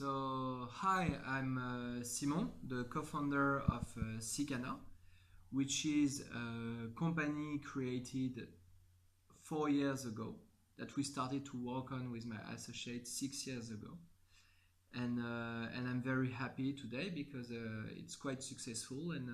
Hi, I'm Simon, the co-founder of Sikana, which is a company created 4 years ago that we started to work on with my associate 6 years ago. And I'm very happy today because it's quite successful and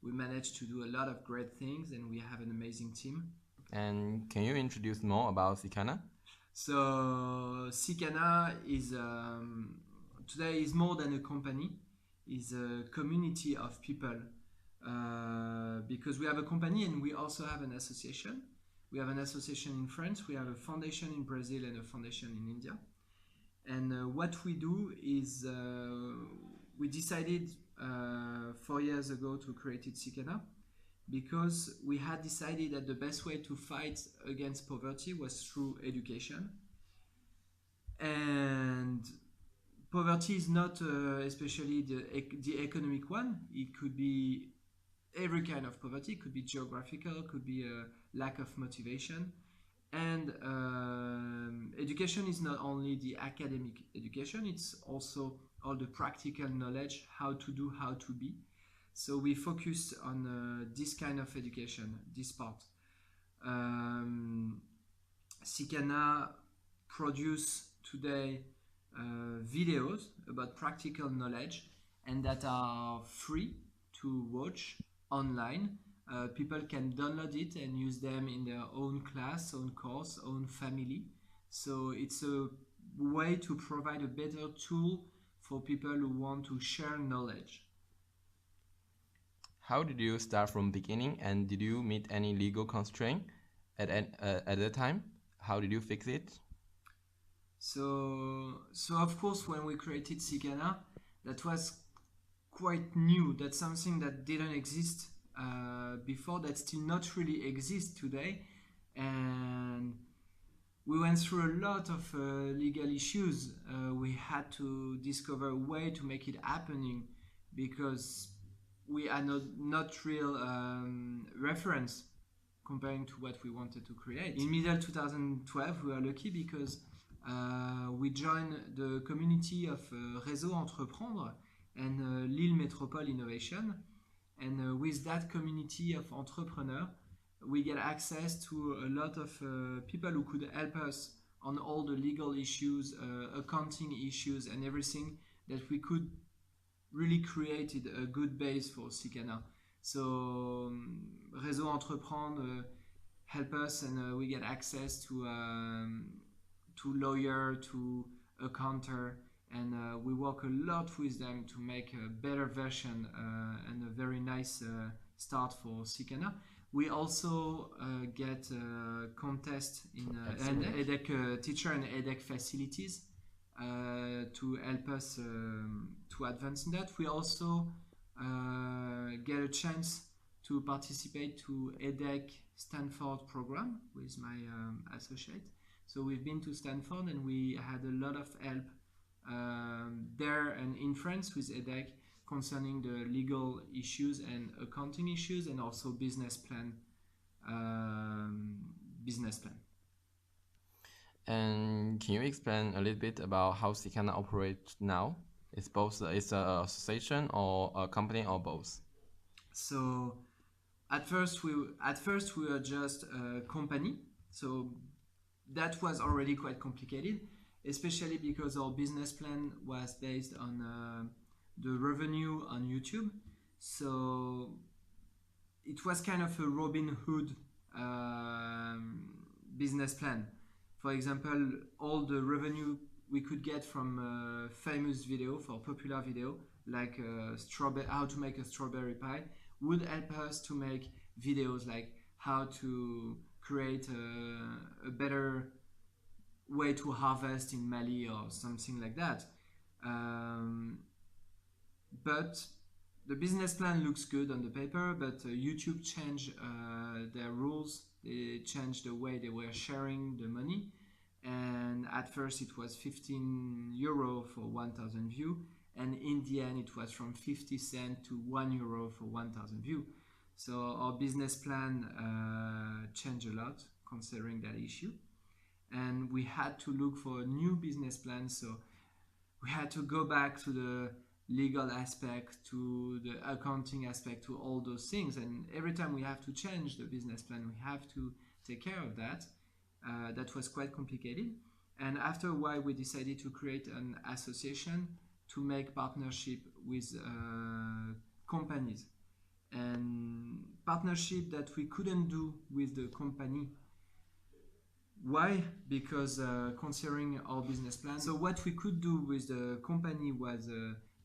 we managed to do a lot of great things and we have an amazing team. And can you introduce more about Sikana? So Sikana is today is more than a company, is a community of people because we have a company and we also have an association. We have an association in France, we have a foundation in Brazil and a foundation in India. And what we do is we decided 4 years ago to create Sikana because we had decided that the best way to fight against poverty was through education. And poverty is not especially the economic one. It could be every kind of poverty. It could be geographical, could be a lack of motivation. And education is not only the academic education, it's also all the practical knowledge, how to do, how to be. So we focus on this kind of education, this part. Sikana produce today videos about practical knowledge and that are free to watch online. People can download it and use them in their own class, own course, own family. So it's a way to provide a better tool for people who want to share knowledge. How did you start from beginning, and did you meet any legal constraint at that time? How did you fix it? So of course, when we created Sikana, that was quite new. That's something that didn't exist before, that still not really exists today. And we went through a lot of legal issues. We had to discover a way to make it happening because we are not real reference comparing to what we wanted to create. In middle 2012, we were lucky because we joined the community of Réseau Entreprendre and Lille Métropole Innovation. And with that community of entrepreneurs, we get access to a lot of people who could help us on all the legal issues, accounting issues, and everything that we could really created a good base for Sikana. So Réseau Entreprendre help us and we get access to lawyer, to accountant, and we work a lot with them to make a better version and a very nice start for Sikana. We also get a contest in EDHEC teacher and EDHEC facilities to help us to advance in that. We also get a chance to participate to EDHEC Stanford program with my associate. So we've been to Stanford and we had a lot of help there and in France with EDHEC concerning the legal issues and accounting issues and also business plan. And can you explain a little bit about how Sikana operates now? It's both it's an association or a company or both? So at first we were just a company. So that was already quite complicated, especially because our business plan was based on the revenue on YouTube. So it was kind of a Robin Hood business plan. For example, all the revenue we could get from a famous video, for popular video, like how to make a strawberry pie, would help us to make videos like how to create a better way to harvest in Mali or something like that. But the business plan looks good on the paper, but YouTube changed their rules. They changed the way they were sharing the money. And at first it was 15 euro for 1,000 views. And in the end it was from 50 cents to 1 euro for 1,000 views. So our business plan changed a lot considering that issue. And we had to look for a new business plan. So we had to go back to the legal aspect, to the accounting aspect, to all those things. And every time we have to change the business plan, we have to take care of that. That was quite complicated. And after a while, we decided to create an association to make partnership with companies. And partnership that we couldn't do with the company. Why? Because considering our business plan. So what we could do with the company was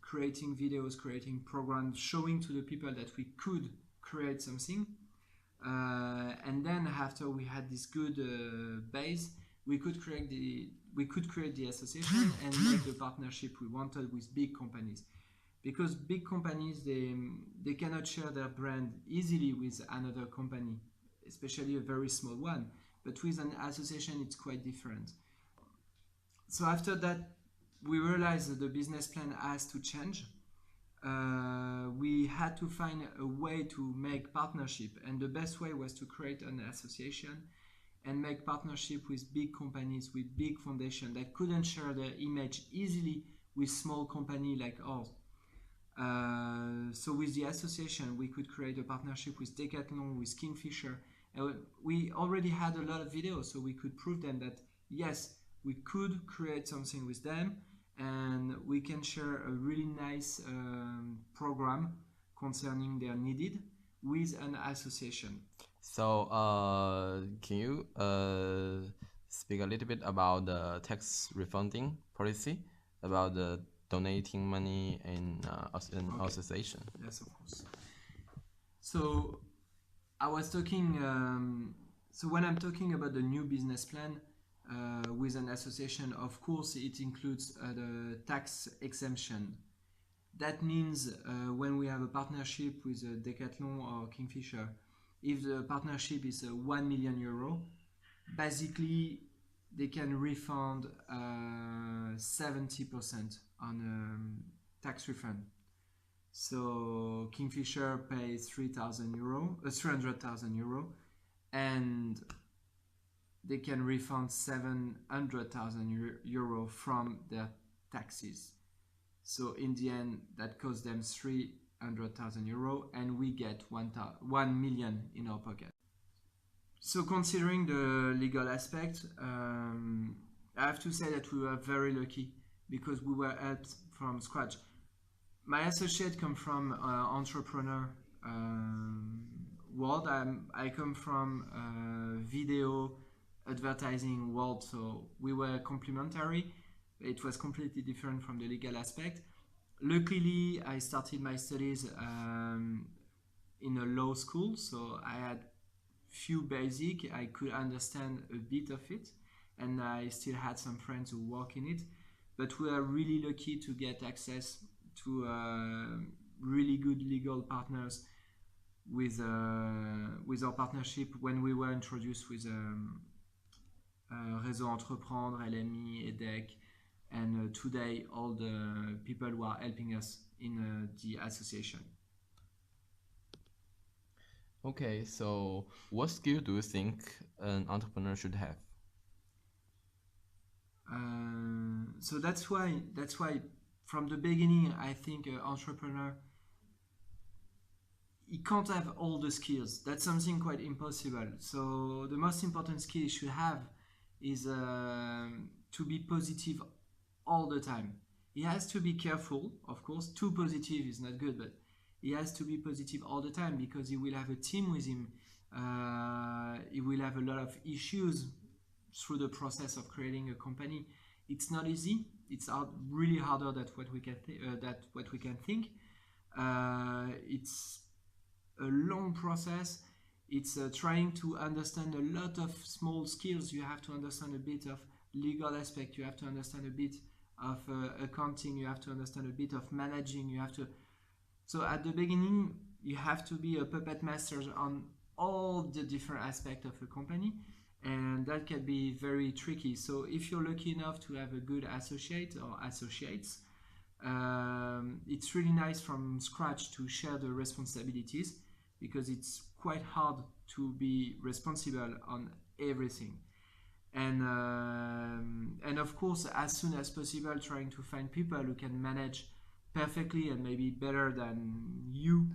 creating videos, creating programs, showing to the people that we could create something. And then after we had this good base, we could create the association and make the partnership we wanted with big companies. Because big companies, they cannot share their brand easily with another company, especially a very small one. But with an association, it's quite different. So after that, we realized that the business plan has to change. We had to find a way to make partnership, and the best way was to create an association and make partnership with big companies, with big foundations that couldn't share their image easily with small company like ours. So with the association, we could create a partnership with Decathlon, with Kingfisher. We already had a lot of videos, so we could prove them that yes, we could create something with them, and we can share a really nice program concerning their needed with an association. So, can you speak a little bit about the tax refunding policy, about the donating money in an association? Yes, of course. So I was talking, so when I'm talking about the new business plan with an association, of course, it includes the tax exemption. That means when we have a partnership with Decathlon or Kingfisher, if the partnership is €1 million, basically they can refund 70% on tax refund. So Kingfisher pays €300,000, and they can refund €700,000 from their taxes. So in the end, that costs them €300,000, and we get 1 million in our pocket. So considering the legal aspect, I have to say that we were very lucky because we were helped from scratch. My associate come from entrepreneur world. I come from video advertising world, so we were complementary. It was completely different from the legal aspect. Luckily, I started my studies in a law school, so I had few basic. I could understand a bit of it, and I still had some friends who work in it. But we are really lucky to get access to really good legal partners with our partnership when we were introduced with Réseau Entreprendre, LMI, EDEC, and today all the people who are helping us in the association. Okay, so what skill do you think an entrepreneur should have? So that's why from the beginning I think an entrepreneur, he can't have all the skills. That's something quite impossible. So the most important skill he should have is to be positive all the time. He has to be careful, of course. Too positive is not good, but he has to be positive all the time because he will have a team with him. He will have a lot of issues through the process of creating a company. It's not easy. It's really harder than what we can think. It's a long process. It's trying to understand a lot of small skills. You have to understand a bit of legal aspect. You have to understand a bit of accounting. You have to understand a bit of managing. You have to. So at the beginning, you have to be a puppet master on all the different aspects of a company, and that can be very tricky. So if you're lucky enough to have a good associate or associates, it's really nice from scratch to share the responsibilities, because it's quite hard to be responsible on everything. And of course, as soon as possible, trying to find people who can manage perfectly and maybe better than you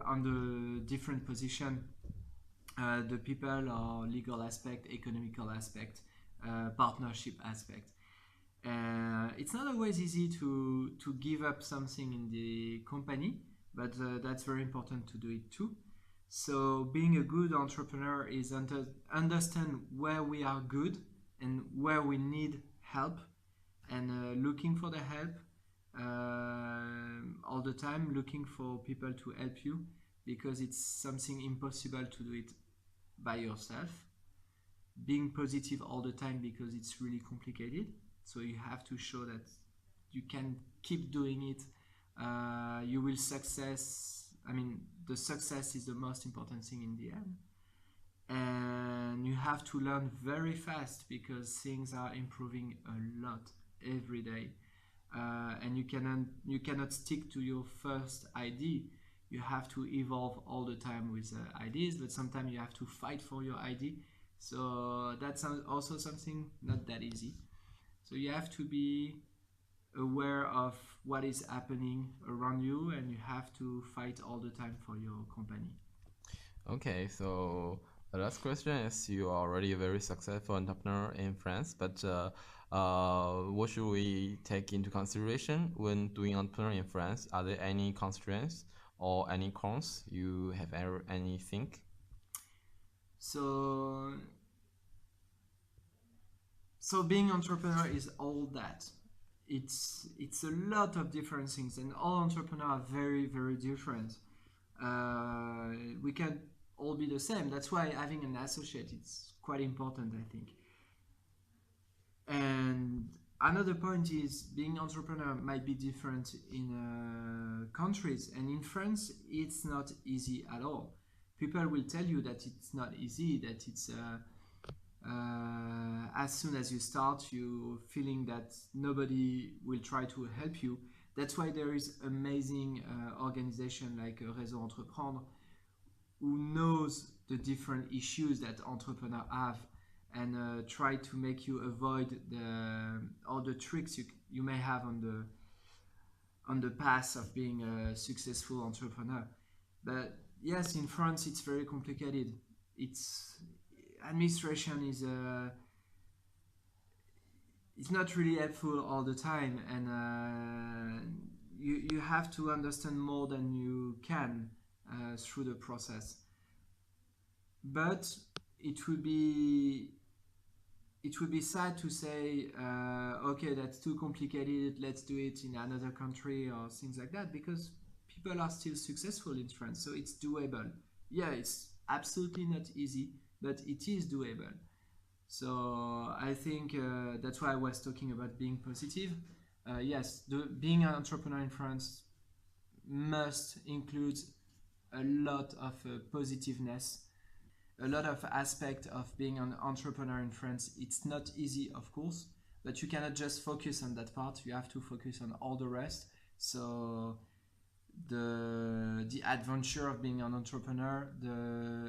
on the different position, the people or legal aspect, economical aspect, partnership aspect. It's not always easy to give up something in the company, but that's very important to do it too. So being a good entrepreneur is understand where we are good and where we need help, and looking for the help all the time, looking for people to help you, because it's something impossible to do it by yourself. Being positive all the time, because it's really complicated. So you have to show that you can keep doing it. You will success. I mean, the success is the most important thing in the end. And you have to learn very fast, because things are improving a lot every day. And you cannot stick to your first idea. You have to evolve all the time with ideas, but sometimes you have to fight for your idea. So that's also something not that easy. So you have to be aware of what is happening around you, and you have to fight all the time for your company. Okay, so the last question is, you are already a very successful entrepreneur in France, but what should we take into consideration when doing entrepreneur in France? Are there any constraints or any cons? You have any think? So being entrepreneur is all that. It's a lot of different things, and all entrepreneurs are very, very different. We can all be the same. That's why having an associate is quite important, I think. And another point is, being entrepreneur might be different in countries, and in France it's not easy at all. People will tell you that it's not easy, that it's as soon as you start, you feeling that nobody will try to help you. That's why there is amazing organization like Réseau Entreprendre, who knows the different issues that entrepreneurs have, and try to make you avoid all the tricks you may have on the path of being a successful entrepreneur. But yes, in France it's very complicated. Administration is it's not really helpful all the time, and you have to understand more than you can through the process. But it would be sad to say, okay, that's too complicated, let's do it in another country or things like that, because people are still successful in France, so it's doable. Yeah, it's absolutely not easy, but it is doable. So I think that's why I was talking about being positive. Yes, being an entrepreneur in France must include a lot of positiveness, a lot of aspect of being an entrepreneur in France. It's not easy, of course, but you cannot just focus on that part. You have to focus on all the rest. So the adventure of being an entrepreneur,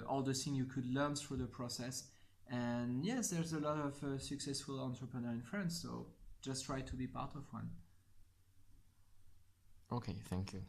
all the things you could learn through the process. And yes, there's a lot of successful entrepreneurs in France, so just try to be part of one. Okay, thank you.